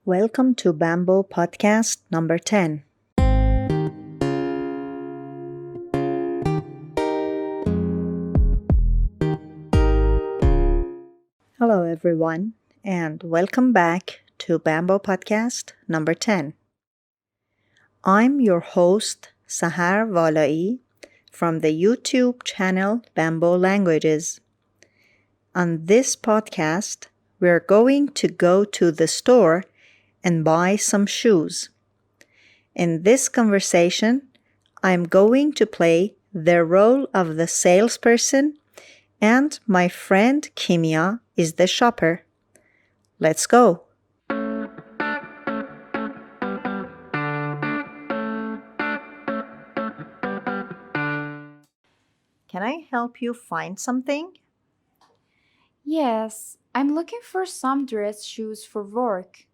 Welcome to Bamboo Podcast number 10. Hello everyone and welcome back to Bamboo Podcast number 10. I'm your host Sahar Walai from the YouTube channel Bamboo Languages. On this podcast, we're going to go to the store and buy some shoes. In this conversation, I'm going to play the role of the salesperson and my friend Kimia is the shopper. Let's go. Can I help you find something? Yes, I'm looking for some dress shoes for work.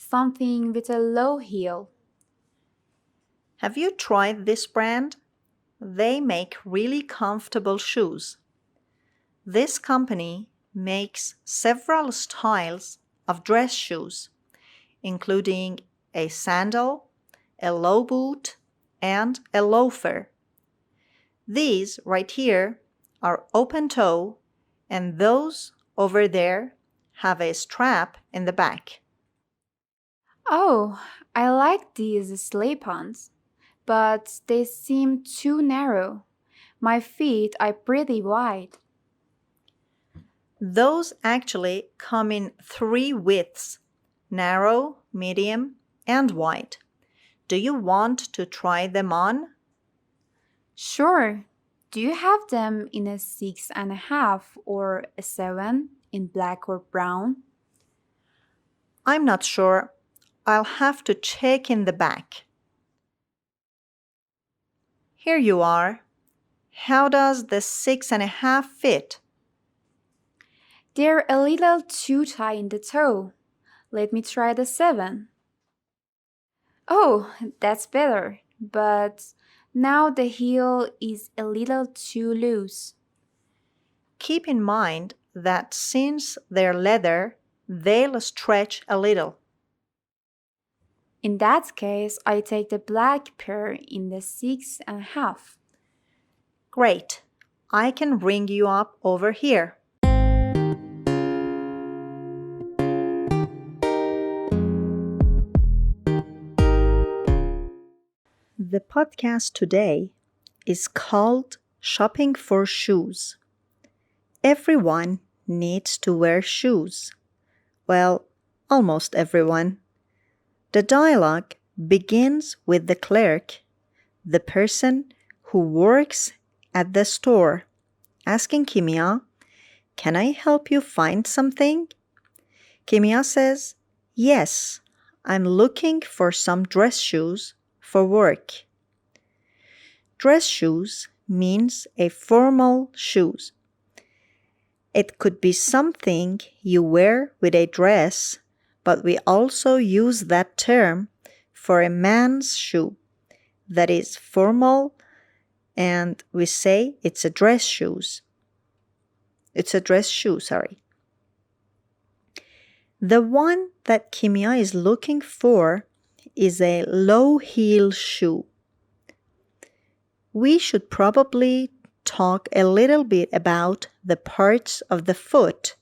Something with a low heel. Have you tried this brand? They make really comfortable shoes. This company makes several styles of dress shoes, including a sandal, a low boot, and a loafer. These right here are open toe, and those over there have a strap in the back. Oh, I like these slip-ons, but they seem too narrow. My feet are pretty wide. Those actually come in 3 widths: narrow, medium, and wide. Do you want to try them on? Sure. Do you have them in a 6.5 or a 7 in black or brown? I'm not sure. I'll have to check in the back. Here you are. How does the 6.5 fit? They're a little too tight in the toe. Let me try the 7. Oh, that's better, but now the heel is a little too loose. Keep in mind that since they're leather, they'll stretch a little. In that case, I take the black pair in the 6.5. Great. I can ring you up over here. The podcast today is called Shopping for Shoes. Everyone needs to wear shoes. Well, almost everyone. The dialogue begins with the clerk, the person who works at the store, asking Kimia, "Can I help you find something?" Kimia says, "Yes, I'm looking for some dress shoes for work." Dress shoes means a formal shoes. It could be something you wear with a dress, but we also use that term for a man's shoe that is formal, and we say it's a dress shoes. It's a dress shoe, sorry. The one that Kimia is looking for is a low heel shoe. We should probably talk a little bit about the parts of the foot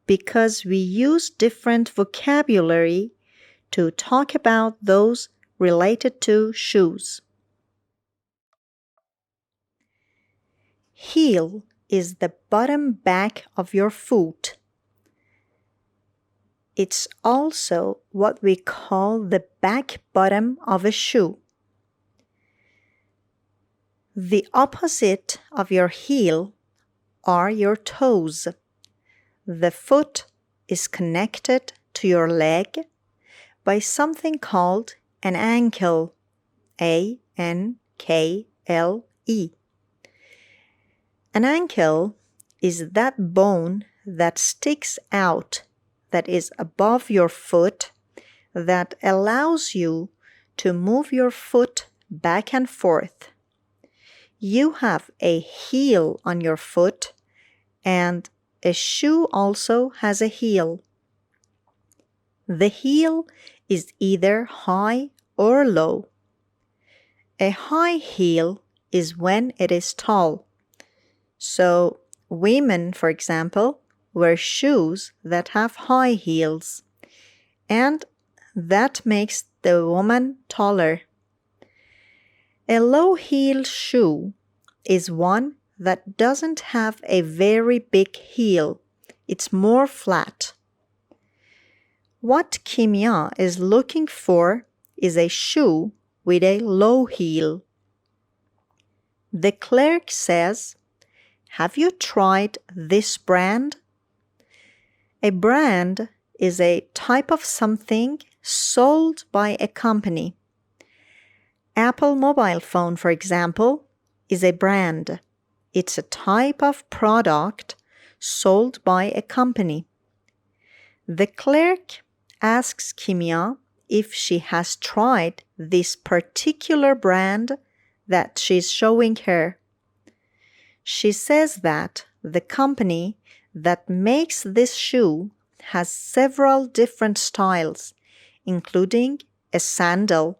because we use different vocabulary to talk about those related to shoes. Heel is the bottom back of your foot. It's also what we call the back bottom of a shoe. The opposite of your heel are your toes. The foot is connected to your leg by something called an ankle, A-N-K-L-E. An ankle is that bone that sticks out, that is above your foot, that allows you to move your foot back and forth. You have a heel on your foot, and a shoe also has a heel. the heel is either high or low. A high heel is when it is tall. So women, for example, wear shoes that have high heels, and that makes the woman taller. A low-heel shoe is one that doesn't have a very big heel. It's more flat. What Kimia is looking for is a shoe with a low heel. The clerk says, "Have you tried this brand?" A brand is a type of something sold by a company. Apple mobile phone, for example, is a brand. It's a type of product sold by a company. The clerk asks Kimia if she has tried this particular brand that she's showing her. She says that the company that makes this shoe has several different styles, including a sandal.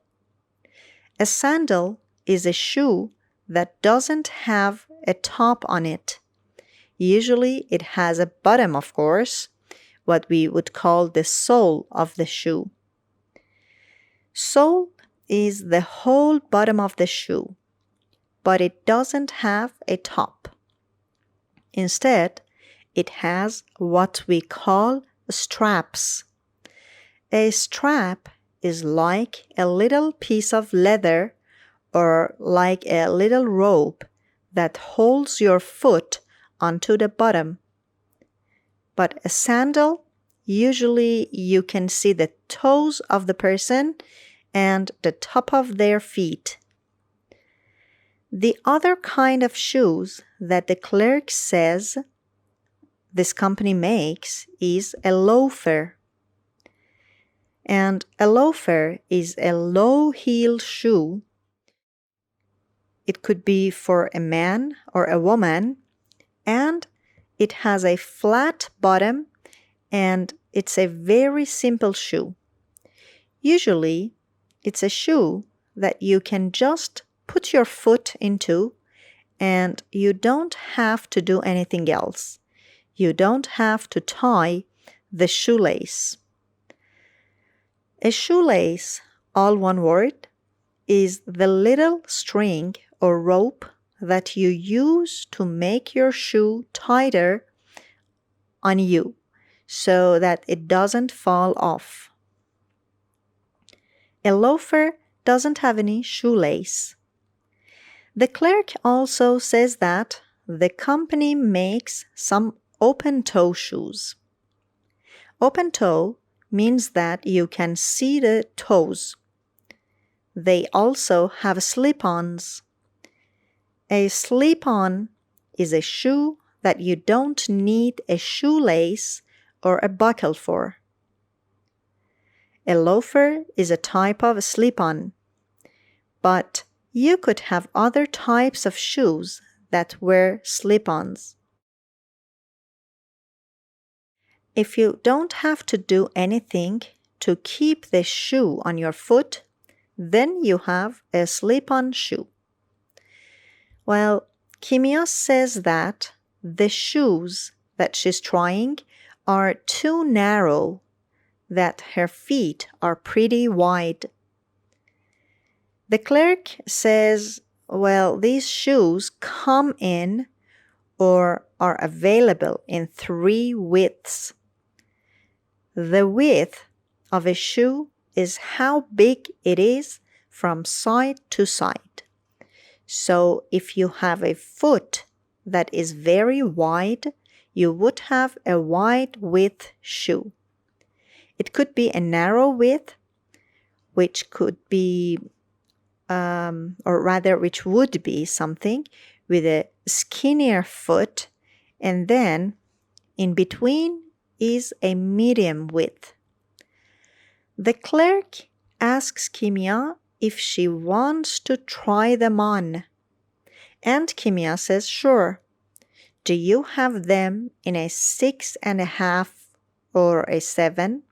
A sandal is a shoe that doesn't have a top on it. Usually it has a bottom, of course, what we would call the sole of the shoe. Sole is the whole bottom of the shoe, but it doesn't have a top. Instead, it has what we call straps. A strap is like a little piece of leather or like a little rope that holds your foot onto the bottom. But a sandal, usually you can see the toes of the person and the top of their feet. The other kind of shoes that the clerk says this company makes is a loafer. And a loafer is a low-heeled shoe. It could be for a man or a woman, and it has a flat bottom, and it's a very simple shoe. Usually, it's a shoe that you can just put your foot into, and you don't have to do anything else. You don't have to tie the shoelace. A shoelace, all one word, is the little string or rope that you use to make your shoe tighter on you so that it doesn't fall off. A loafer doesn't have any shoelace. The clerk also says that the company makes some open-toe shoes. Open-toe means that you can see the toes. They also have slip-ons. A slip-on is a shoe that you don't need a shoelace or a buckle for. A loafer is a type of a slip-on, but you could have other types of shoes that wear slip-ons. If you don't have to do anything to keep the shoe on your foot, then you have a slip-on shoe. Well, Kimia says that the shoes that she's trying are too narrow, that her feet are pretty wide. The clerk says, well, these shoes come in or are available in 3 widths. The width of a shoe is how big it is from side to side. So if you have a foot that is very wide, you would have a wide width shoe. It could be a narrow width, which could be, which would be something with a skinnier foot, and then in between is a medium width. The clerk asks Kimia if she wants to try them on, and Kimia says sure. Do you have them in a 6.5 or a 7?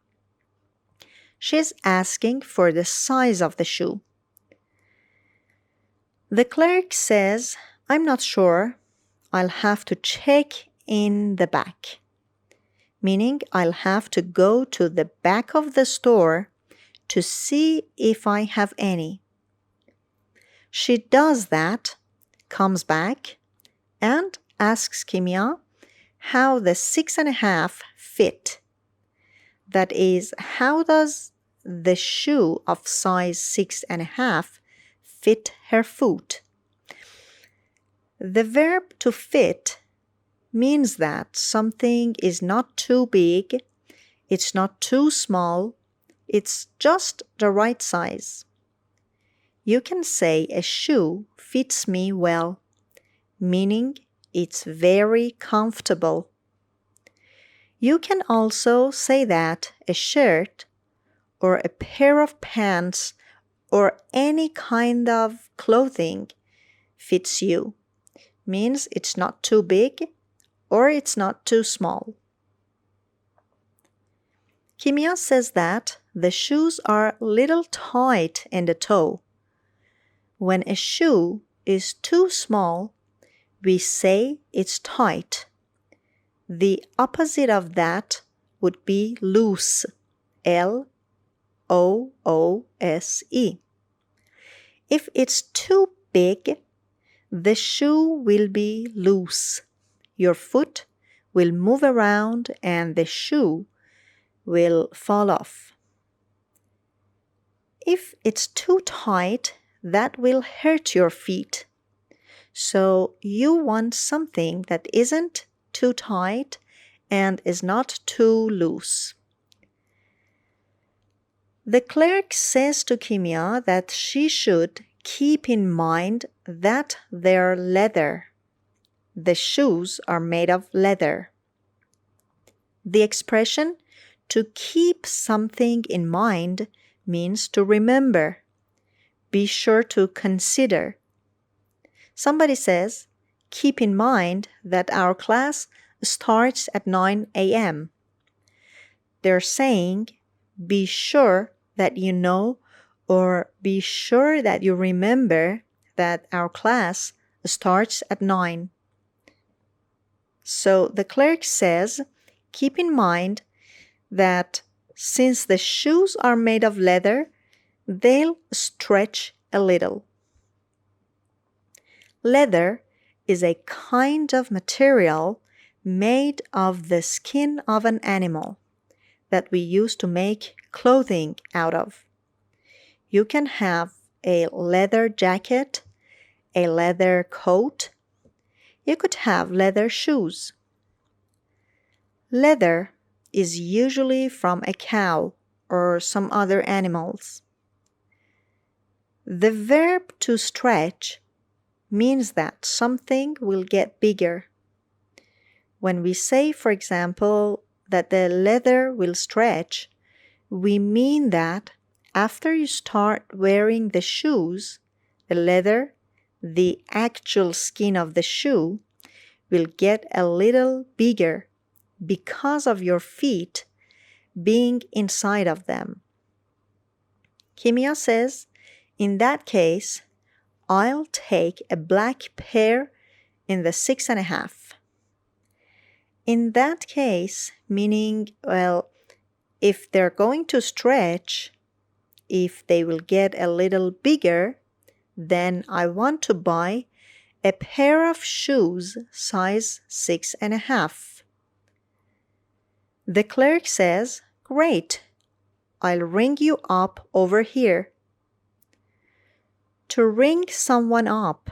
She's asking for the size of the shoe. The clerk says, I'm not sure. I'll have to check in the back. Meaning I'll have to go to the back of the store to see if I have any. She does that, comes back, and asks Kimia how the 6.5 fit. That is, how does the shoe of size 6.5 fit her foot? The verb to fit means that something is not too big, it's not too small, it's just the right size. You can say a shoe fits me well, meaning it's very comfortable. You can also say that a shirt or a pair of pants or any kind of clothing fits you, means it's not too big or it's not too small. Kimia says that the shoes are a little tight in the toe. When a shoe is too small, we say it's tight. The opposite of that would be loose, L-O-O-S-E. If it's too big, the shoe will be loose. Your foot will move around and the shoe will fall off. If it's too tight, that will hurt your feet. So you want something that isn't too tight and is not too loose. The clerk says to Kimia that she should keep in mind that they're leather. The shoes are made of leather. The expression to keep something in mind means to remember. Be sure to consider. Somebody says, keep in mind that our class starts at 9 a.m. They're saying, be sure that you know or be sure that you remember that our class starts at 9. So the clerk says, keep in mind that since the shoes are made of leather, they'll stretch a little. Leather is a kind of material made of the skin of an animal that we use to make clothing out of. You can have a leather jacket, a leather coat. You could have leather shoes. Leather is usually from a cow or some other animals. The verb to stretch means that something will get bigger. When we say, for example, that the leather will stretch, we mean that after you start wearing the shoes, the leather, the actual skin of the shoe, will get a little bigger because of your feet being inside of them. Kimia says, in that case, I'll take a black pair in the 6.5. In that case, meaning, well, if they're going to stretch, if they will get a little bigger, then I want to buy a pair of shoes size 6.5. The clerk says, great, I'll ring you up over here. To ring someone up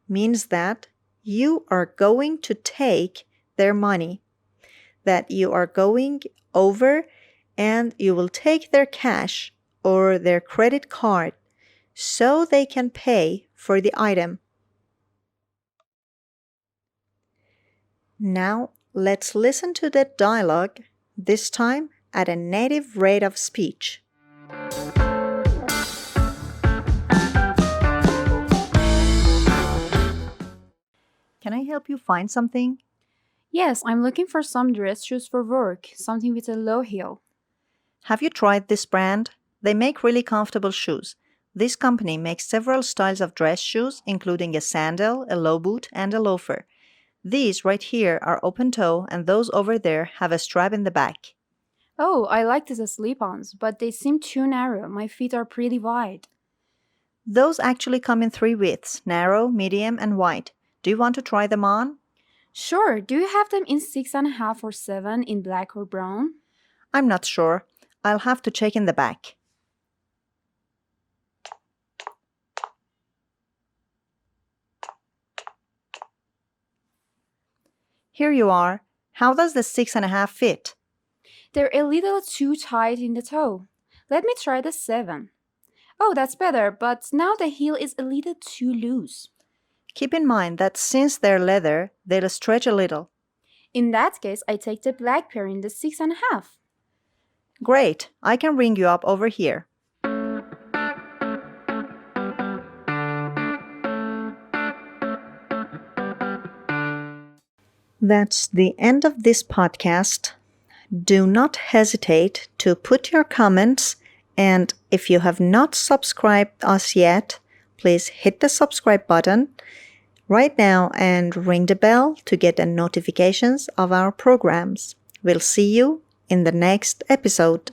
means that you are going to take their money, that you are going over and you will take their cash or their credit card so they can pay for the item. Now let's listen to the dialogue, this time at a native rate of speech. Can I help you find something? Yes, I'm looking for some dress shoes for work, something with a low heel. Have you tried this brand? They make really comfortable shoes. This company makes several styles of dress shoes, including a sandal, a low boot, and a loafer. These right here are open toe, and those over there have a strap in the back. Oh, I like these slip-ons, but they seem too narrow. My feet are pretty wide. Those actually come in 3 widths, narrow, medium, and wide. Do you want to try them on? Sure, do you have them in 6.5 or 7 in black or brown? I'm not sure. I'll have to check in the back. Here you are. How does the 6.5 fit? They're a little too tight in the toe. Let me try the 7. Oh, that's better, but now the heel is a little too loose. Keep in mind that since they're leather, they'll stretch a little. In that case, I take the black pair in the 6.5. Great. I can ring you up over here. That's the end of this podcast. Do not hesitate to put your comments, and if you have not subscribed us yet, please hit the subscribe button right now and ring the bell to get the notifications of our programs. We'll see you in the next episode.